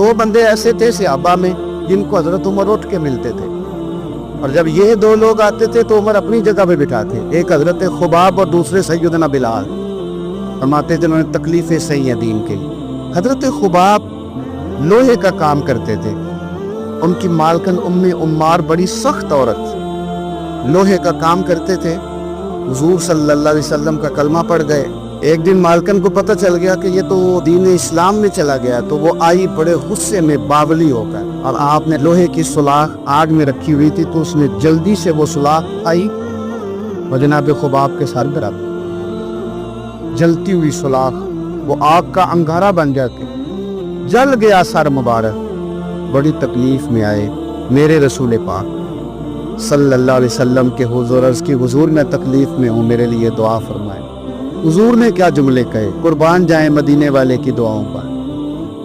دو بندے ایسے تھے صحابہ میں جن کو حضرت عمر اٹھ کے ملتے تھے، اور جب یہ دو لوگ آتے تھے تو عمر اپنی جگہ پہ بٹھاتے، ایک حضرت خباب اور دوسرے سیدنا بلال، فرماتے تھے انہوں نے تکلیفیں سہی ہیں دین کے لیے۔ حضرت خباب لوہے کا کام کرتے تھے، ان کی مالکن ام عمار بڑی سخت عورت تھی، لوہے کا کام کرتے تھے۔ حضور صلی اللہ علیہ وسلم کا کلمہ پڑھ گئے، ایک دن مالکن کو پتہ چل گیا کہ یہ تو دین اسلام میں چلا گیا، تو وہ آئی بڑے غصے میں باولی ہو کر، اور آپ نے لوہے کی سلاخ آگ میں رکھی ہوئی تھی تو اس نے جلدی سے وہ سلاخ آئی اور جناب خباب کے سر پر رکھ، جلتی ہوئی سلاخ وہ آگ کا انگارہ بن جاتی، جل گیا سر مبارک، بڑی تکلیف میں آئے میرے رسول پاک صلی اللہ علیہ وسلم کے حضور، عرض کی حضور میں تکلیف میں ہوں، میرے لیے دعا فرمائے۔ حضور نے کیا جملے کہے، قربان جائیں مدینے والے کی دعاؤں پر۔